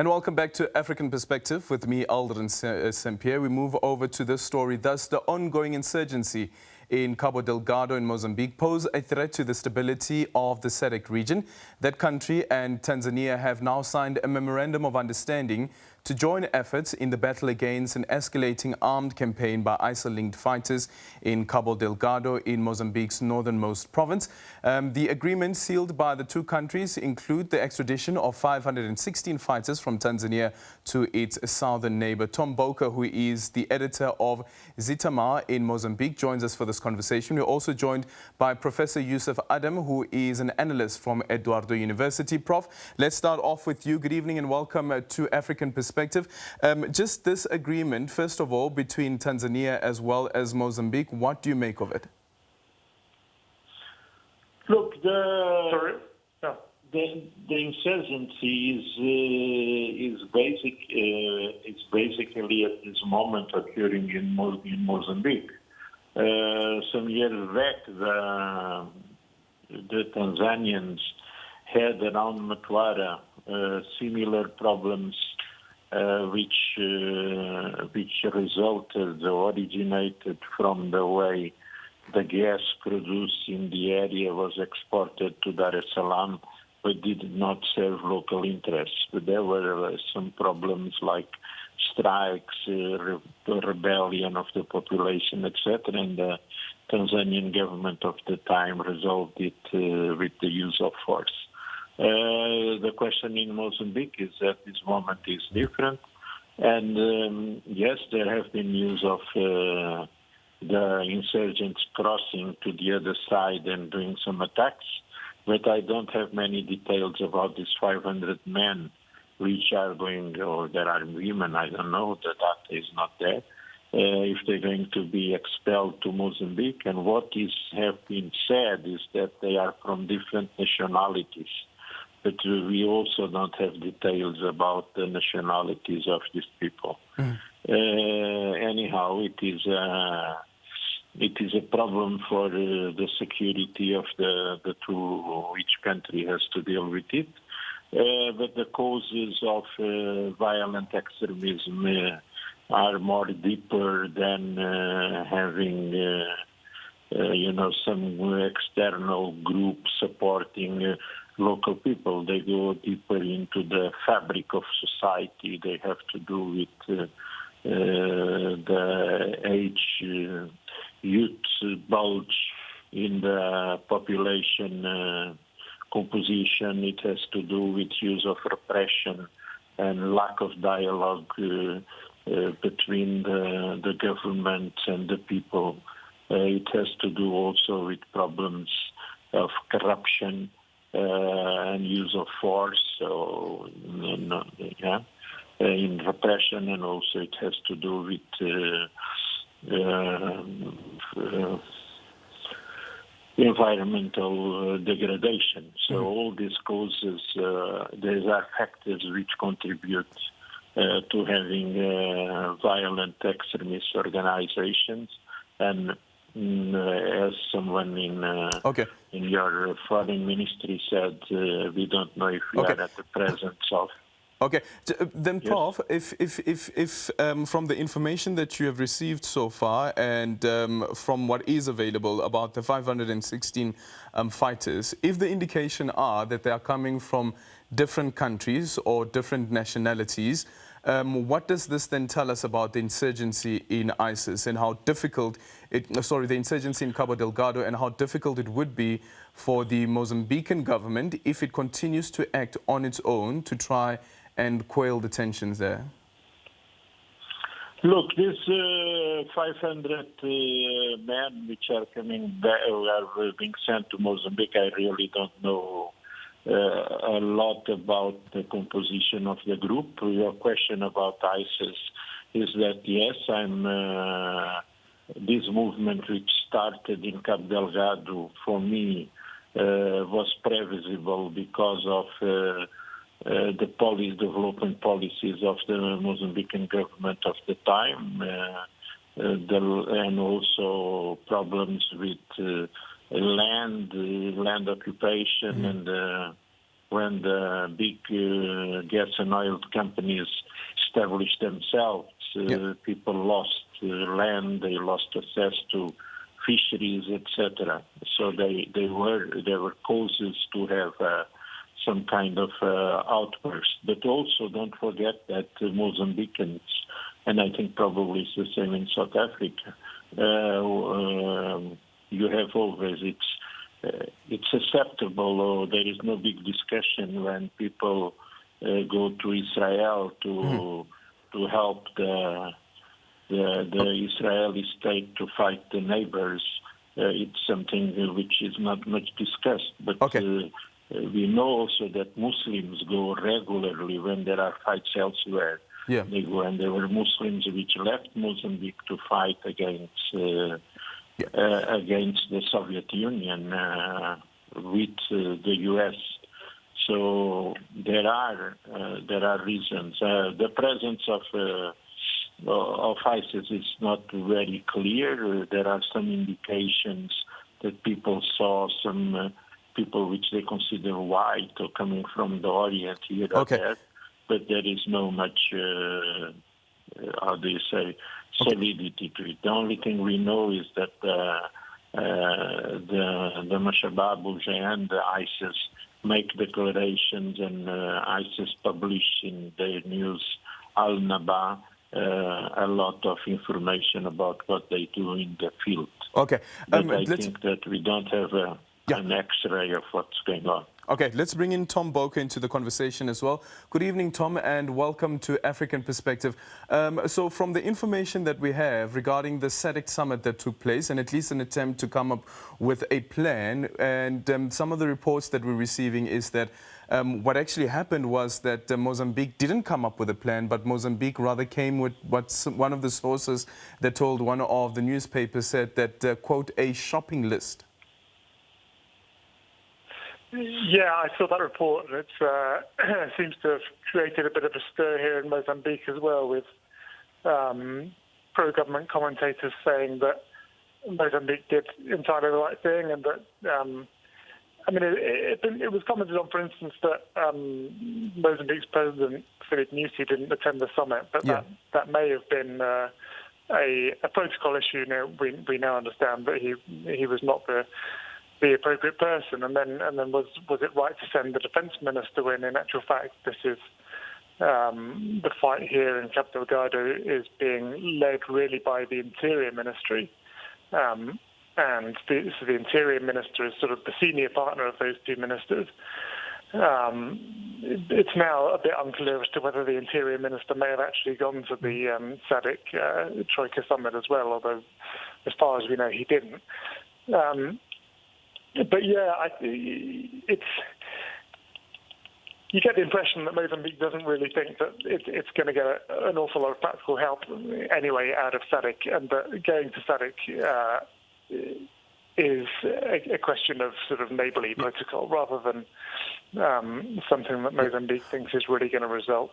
And welcome back to African Perspective with me, Aldrin St-Pierre. We move over to this story. Thus, the ongoing insurgency in Cabo Delgado in Mozambique pose a threat to the stability of the SADC region. That country and Tanzania have now signed a memorandum of understanding to join efforts in the battle against an escalating armed campaign by ISIL-linked fighters in Cabo Delgado in Mozambique's northernmost province. The agreement sealed by the two countries include the extradition of 516 fighters from Tanzania to its southern neighbor. Tom Bowker, who is the editor of Zitamar in Mozambique, joins us for this conversation. We're also joined by Professor Yusuf Adam, who is an analyst from Eduardo University. Prof, let's start off with you. Good evening and welcome to African Perspective. Just this agreement, first of all, between Tanzania as well as Mozambique, what do you make of it? Look, the insurgency is basically at this moment occurring in Mozambique. Some years back, the Tanzanians had around Mtwara similar problems, which resulted or originated from the way the gas produced in the area was exported to Dar es Salaam, but did not serve local interests. But there were some problems like strikes, rebellion of the population, etc. And the Tanzanian government of the time resolved it with the use of force. The question in Mozambique is at this moment is different. And yes, there have been news of the insurgents crossing to the other side and doing some attacks, but I don't have many details about these 500 men which are going, or there are women, I don't know, the data is not there, if they're going to be expelled to Mozambique. And what have been said is that they are from different nationalities, but we also don't have details about the nationalities of these people. Anyhow, it is a problem for the security of the two. Each country has to deal with it. But the causes of violent extremism are more deeper than having, some external group supporting local people. They go deeper into the fabric of society. They have to do with the youth bulge in the population composition. It has to do with use of repression and lack of dialogue between the government and the people. It has to do also with problems of corruption and use of force, so in repression, and also it has to do with environmental degradation. So all these causes, these are factors which contribute to having violent extremist organizations. And as someone in your foreign ministry said, we don't know if we are at the presence of. Okay, then Prof, if from the information that you have received so far and from what is available about the 516 fighters, if the indication are that they are coming from different countries or different nationalities, what does this then tell us about the insurgency in ISIS and how difficult the insurgency in Cabo Delgado, and how difficult it would be for the Mozambican government if it continues to act on its own to try and quail the tensions there? Look, these 500 men which are coming back, are being sent to Mozambique, I really don't know a lot about the composition of the group. Your question about ISIS is that, yes, this movement which started in Cabo Delgado, for me, was previsible because of the development policies of the Mozambican government of the time, and also problems with land occupation and when the big gas and oil companies established themselves, people lost land, they lost access to fisheries, etc. So they were causes to have some kind of outburst. But also don't forget that Mozambicans, and I think probably it's the same in South Africa, you have always, it's acceptable, or there is no big discussion when people go to Israel to help the Israeli state to fight the neighbors. It's something which is not much discussed. But we know also that Muslims go regularly when there are fights elsewhere. Yeah. They go, and there were Muslims which left Mozambique to fight against the Soviet Union with the U.S. So there are reasons. The presence of ISIS is not very clear. There are some indications that people saw some people which they consider white or coming from the Orient here or there, but there is no much, how do you say, solidity to it. The only thing we know is that the Mashabab and the ISIS make declarations, and ISIS publish in their news Al-Naba a lot of information about what they do in the field. Okay. But I think that we don't have an X-ray of what's going on. Okay, let's bring in Tom Bowker into the conversation as well. Good evening, Tom, and welcome to African Perspective. So from the information that we have regarding the SADC summit that took place, and at least an attempt to come up with a plan, and some of the reports that we're receiving is that what actually happened was that Mozambique didn't come up with a plan, but Mozambique rather came with what one of the sources that told one of the newspapers said that, quote, a shopping list. Yeah, I saw that report. It seems to have created a bit of a stir here in Mozambique as well, with pro-government commentators saying that Mozambique did entirely the right thing, and that, it was commented on, for instance, that Mozambique's president, Filipe Nyusi, didn't attend the summit, but that may have been a protocol issue. We now understand that he was not the appropriate person, and then was it right to send the defence minister when, in actual fact, this is the fight here in Cabo Delgado is being led really by the Interior Ministry, and the Interior Minister is sort of the senior partner of those two ministers. It's now a bit unclear as to whether the Interior Minister may have actually gone to the SADC Troika summit as well, although as far as we know he didn't. But yeah, you get the impression that Mozambique doesn't really think that it's going to get an awful lot of practical help anyway out of SADC, and that going to SADC is a question of sort of neighbourly protocol rather than something that Mozambique thinks is really going to result.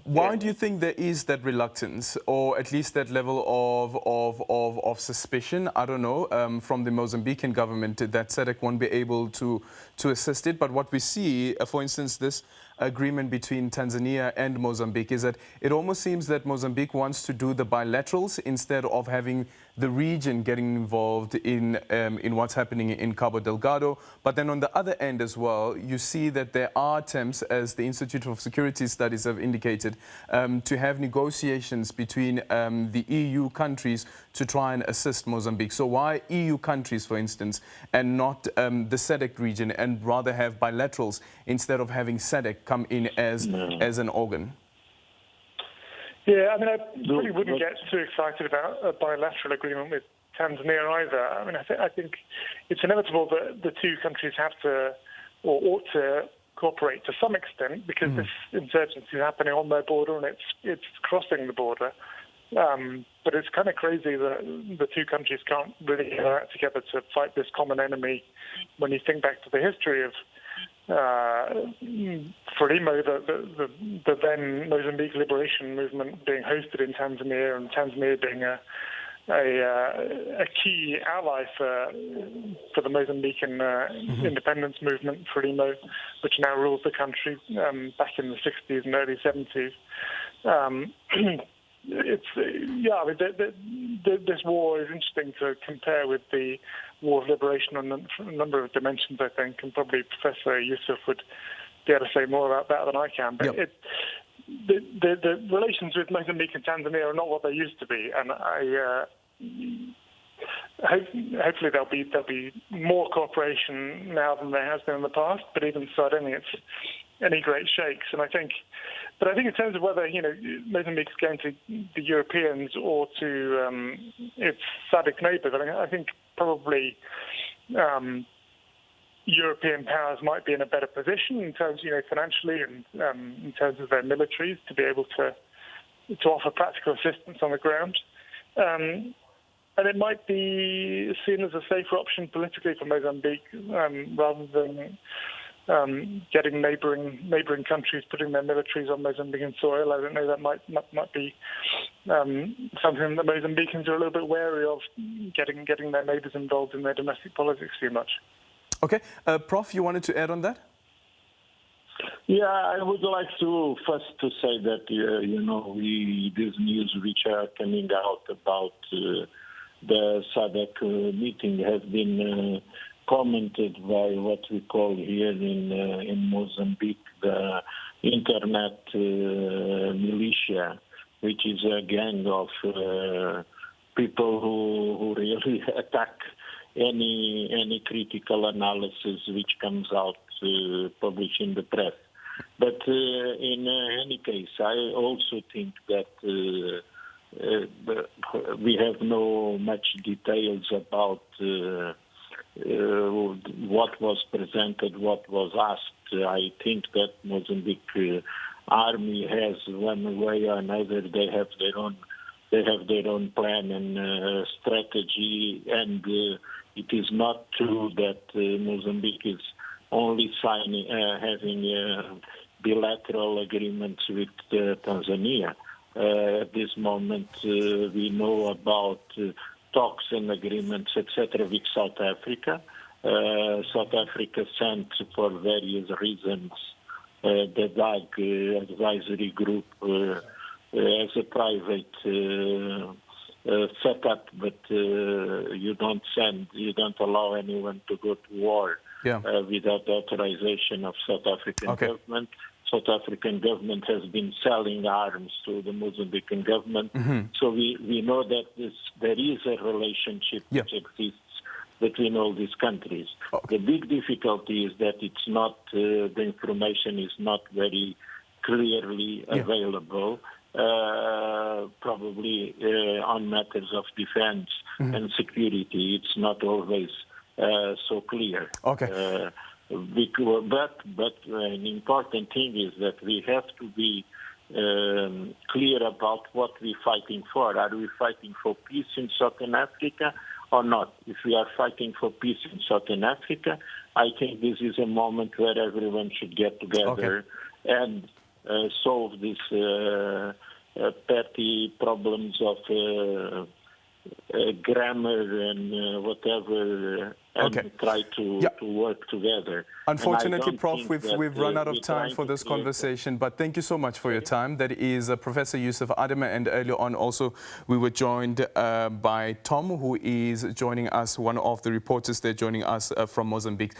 Why do you think there is that reluctance, or at least that level of suspicion, I don't know, from the Mozambican government that SADC won't be able to assist it? But what we see, for instance, this agreement between Tanzania and Mozambique is that it almost seems that Mozambique wants to do the bilaterals instead of having the region getting involved in what's happening in Cabo Delgado. But then on the other end as well, you see that there are attempts, as the Institute of Security Studies have indicated, to have negotiations between the EU countries to try and assist Mozambique. So why EU countries, for instance, and not the SADC region, and rather have bilaterals instead of having SADC come in as an organ? Yeah, I really wouldn't get too excited about a bilateral agreement with Tanzania either. I think it's inevitable that the two countries have to, or ought to, cooperate to some extent, because this insurgency is happening on their border and it's crossing the border. But it's kind of crazy that the two countries can't really get out together to fight this common enemy. When you think back to the history of Frelimo, the then Mozambique liberation movement being hosted in Tanzania, and Tanzania being a a key ally for the Mozambican independence movement, Frelimo, which now rules the country back in the 60s and early 70s. This war is interesting to compare with the War of Liberation on a number of dimensions, I think, and probably Professor Yusuf would be able to say more about that than I can. But the relations with Mozambique and Tanzania are not what they used to be, and hopefully there'll be more cooperation now than there has been in the past. But even so, I don't think it's any great shakes. And I think in terms of whether Mozambique is going to the Europeans or to its SADC neighbours, I think probably European powers might be in a better position in terms, financially and in terms of their militaries to be able to offer practical assistance on the ground. And it might be seen as a safer option politically for Mozambique rather than getting neighbouring countries putting their militaries on Mozambican soil. I don't know, that might be something that Mozambicans are a little bit wary of, getting their neighbours involved in their domestic politics too much. Okay. Prof, you wanted to add on that? Yeah, I would like to first to say that, these news which are coming out about the SADC meeting have been commented by what we call here in Mozambique the internet militia, which is a gang of people who really attack any critical analysis which comes out published in the press. But in any case, I also think that we have no much details about what was presented, what was asked. I think that Mozambique army has, one way or another, they have their own plan and strategy, and it is not true that Mozambique is only having bilateral agreements with Tanzania. At this moment, we know about talks and agreements, etc., with South Africa. South Africa sent, for various reasons, the DAG advisory group as a private setup, but you don't allow anyone to go to war without the authorization of South African government. South African government has been selling arms to the Mozambican government. So we know that there is a relationship which exists between all these countries. The big difficulty is that it's not, the information is not very clearly available, probably on matters of defense and security. It's not always so clear. But an important thing is that we have to be clear about what we're fighting for. Are we fighting for peace in Southern Africa or not? If we are fighting for peace in Southern Africa, I think this is a moment where everyone should get together and solve these petty problems of grammar and whatever, and try to work together. Unfortunately, Prof, we've run out of time for this conversation, but thank you so much for your time. That is Professor Yusuf Adam, and earlier on also we were joined by Tom, who is joining us, one of the reporters there joining us from Mozambique.